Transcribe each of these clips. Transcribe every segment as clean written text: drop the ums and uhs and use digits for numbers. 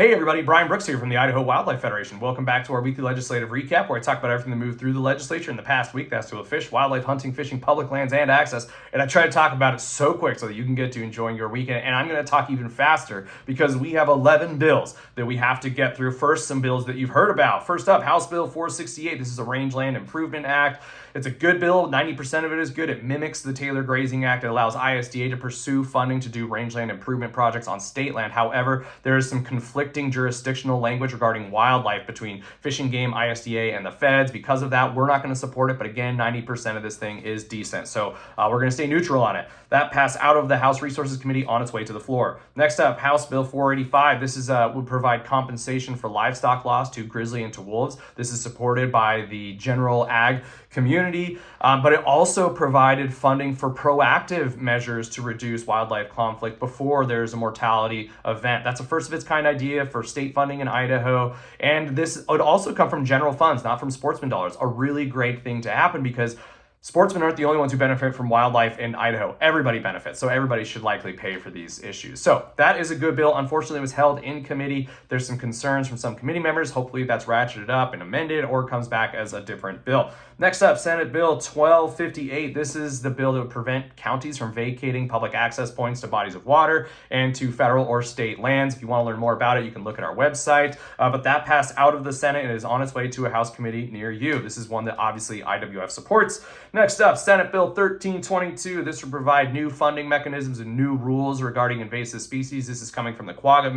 Hey everybody, Brian Brooks here from the Idaho Wildlife Federation. Welcome back to our weekly legislative recap where I talk about everything that moved through the legislature in the past week that has to do with fish, wildlife, hunting, fishing, public lands, and access. And I try to talk about it so quick so that you can get to enjoying your weekend. And I'm going to talk even faster because we have 11 bills that we have to get through. First, some bills that you've heard about. First up, House Bill 468. This is a Rangeland Improvement Act. It's a good bill. 90% of it is good. It mimics the Taylor Grazing Act. It allows ISDA to pursue funding to do rangeland improvement projects on state land. However, there is some conflicting jurisdictional language regarding wildlife between Fish and Game, ISDA, and the feds. Because of that, we're not going to support it. But again, 90% of this thing is decent. So we're going to stay neutral on it. That passed out of the House Resources Committee on its way to the floor. Next up, House Bill 485. This is would provide compensation for livestock loss to grizzly and to wolves. This is supported by the general ag community, but it also provided funding for proactive measures to reduce wildlife conflict before there's a mortality event. That's a first of its kind idea for state funding in Idaho, and this would also come from general funds, not from sportsman dollars. A really great thing to happen because sportsmen aren't the only ones who benefit from wildlife in Idaho. Everybody benefits, so everybody should likely pay for these issues. So that is a good bill. Unfortunately, it was held in committee. There's some concerns from some committee members. Hopefully that's ratcheted up and amended or comes back as a different bill. Next up, Senate Bill 1258. This is the bill that would prevent counties from vacating public access points to bodies of water and to federal or state lands. If you want to learn more about it, you can look at our website. But that passed out of the Senate and is on its way to a House committee near you. This is one that obviously IWF supports. Next up, Senate Bill 1322. This would provide new funding mechanisms and new rules regarding invasive species. This is coming from the quagga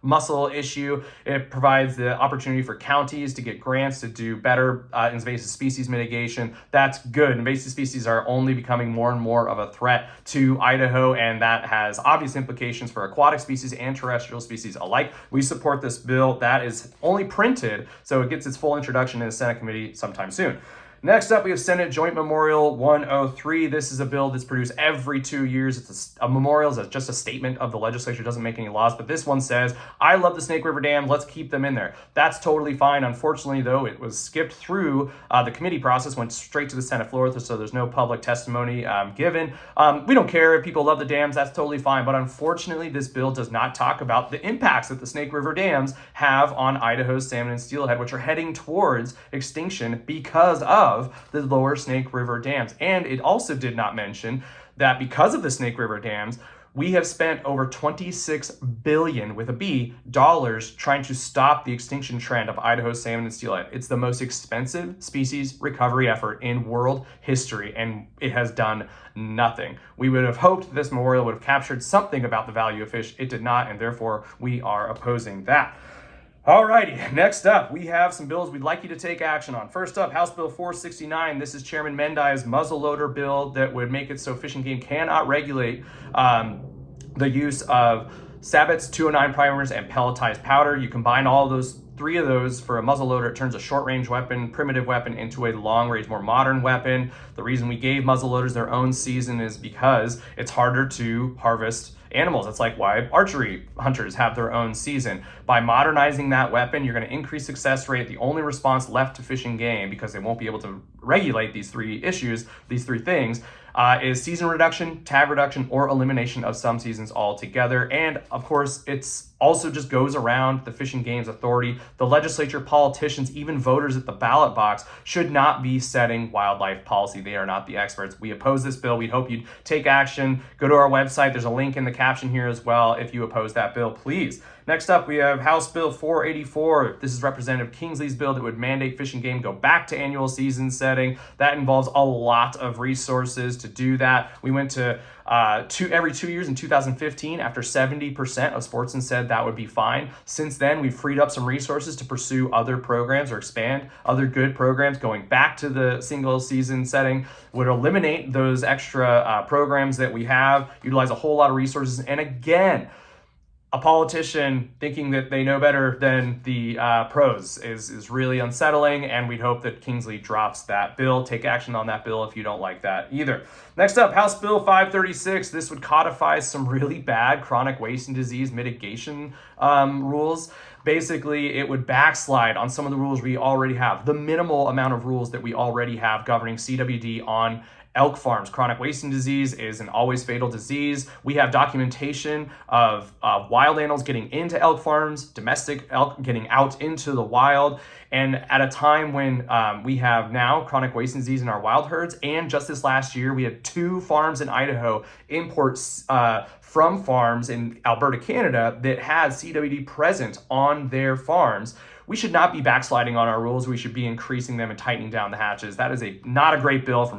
mussel issue. It provides the opportunity for counties to get grants to do better invasive species mitigation. That's good. Invasive species are only becoming more and more of a threat to Idaho, and that has obvious implications for aquatic species and terrestrial species alike. We support this bill. That is only printed, so it gets its full introduction in the Senate committee sometime soon. Next up, we have Senate Joint Memorial 103. This is a bill that's produced every 2 years. It's a memorial is just a statement of the legislature. It doesn't make any laws, but this one says, I love the Snake River Dam. Let's keep them in there. That's totally fine. Unfortunately, though, it was skipped through the committee process, went straight to the Senate floor, so there's no public testimony given. We don't care if people love the dams. That's totally fine. But unfortunately, this bill does not talk about the impacts that the Snake River dams have on Idaho's salmon and steelhead, which are heading towards extinction because of the lower Snake River dams. And it also did not mention that because of the Snake River dams, we have spent over $26 billion with a B dollars trying to stop the extinction trend of Idaho's salmon and steelhead. It's the most expensive species recovery effort in world history, and it has done nothing. We would have hoped this memorial would have captured something about the value of fish. It did not, and therefore we are opposing that. Alrighty, next up, we have some bills we'd like you to take action on. First up, House Bill 469. This is Chairman Mendive's muzzleloader bill that would make it so Fish and Game cannot regulate the use of sabots, 209 primers, and pelletized powder. You combine all of those, three of those for a muzzleloader, it turns a short-range weapon, primitive weapon, into a long-range, more modern weapon. The reason we gave muzzleloaders their own season is because it's harder to harvest animals. That's like why archery hunters have their own season. By modernizing that weapon, you're going to increase success rate. The only response left to Fish and Game, because they won't be able to regulate these three issues, these three things, is season reduction, tag reduction, or elimination of some seasons altogether. And of course, it's also just goes around the Fish and Game's authority. The legislature, politicians, even voters at the ballot box should not be setting wildlife policy. They are not the experts. We oppose this bill. We hope you'd take action. Go to our website. There's a link in the caption here as well if you oppose that bill, please. Next up, we have House Bill 484. This is Representative Kingsley's bill that would mandate Fish and Game go back to annual season setting. That involves a lot of resources to do that. We went to every 2 years in 2015 after 70% of sportsmen said that would be fine. Since then, we've freed up some resources to pursue other programs or expand other good programs. Going back to the single season setting would eliminate those extra programs that we have, utilize a whole lot of resources. And again, a politician thinking that they know better than the pros is really unsettling, and we'd hope that Kingsley drops that bill. Take action on that bill if you don't like that either. Next up, House Bill 536. This would codify some really bad chronic waste and disease mitigation rules. Basically, it would backslide on some of the rules we already have, the minimal amount of rules that we already have governing CWD on elk farms. Chronic wasting disease is an always fatal disease. We have documentation of wild animals getting into elk farms, domestic elk getting out into the wild. And at a time when we have now chronic wasting disease in our wild herds, and just this last year, we had 2 farms in Idaho import from farms in Alberta, Canada that had CWD present on their farms. We should not be backsliding on our rules. We should be increasing them and tightening down the hatches. That is not a great bill from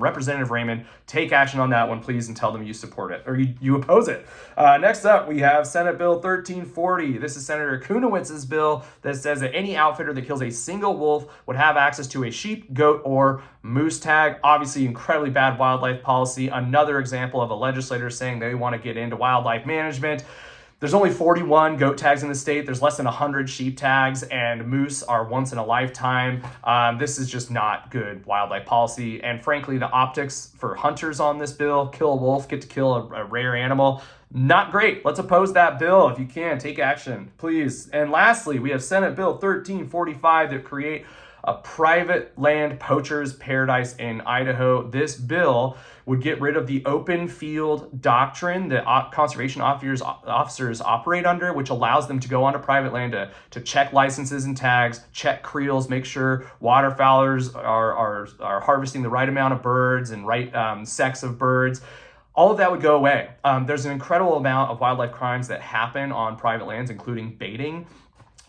Representative Raymond. Take action on that one, please, and tell them you support it or you oppose it. Next up, we have Senate Bill 1340. This is Senator Kunowitz's bill that says that any outfitter that kills a single wolf would have access to a sheep, goat, or moose tag. Obviously, incredibly bad wildlife policy. Another example of a legislator saying they want to get into wildlife management. There's only 41 goat tags in the state. There's less than 100 sheep tags, and moose are once in a lifetime. This is just not good wildlife policy. And frankly, the optics for hunters on this bill, kill a wolf, get to kill a rare animal, not great. Let's oppose that bill. If you can, take action, please. And lastly, we have Senate Bill 1345 that create a private land poacher's paradise in Idaho. This bill would get rid of the open field doctrine that conservation officers operate under, which allows them to go onto private land to check licenses and tags, check creels, make sure waterfowlers are harvesting the right amount of birds and right sex of birds. All of that would go away. There's an incredible amount of wildlife crimes that happen on private lands, including baiting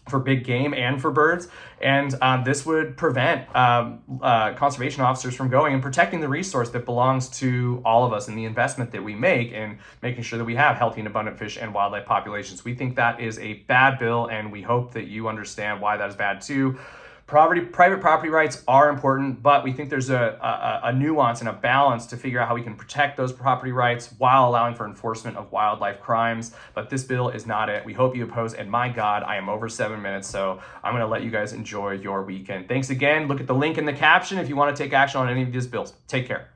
for big game and for birds. And this would prevent conservation officers from going and protecting the resource that belongs to all of us and the investment that we make in making sure that we have healthy and abundant fish and wildlife populations. We think that is a bad bill, and we hope that you understand why that is bad too. Private property rights are important, but we think there's a nuance and a balance to figure out how we can protect those property rights while allowing for enforcement of wildlife crimes. But this bill is not it. We hope you oppose. And my God, I am over 7 minutes, so I'm going to let you guys enjoy your weekend. Thanks again. Look at the link in the caption if you want to take action on any of these bills. Take care.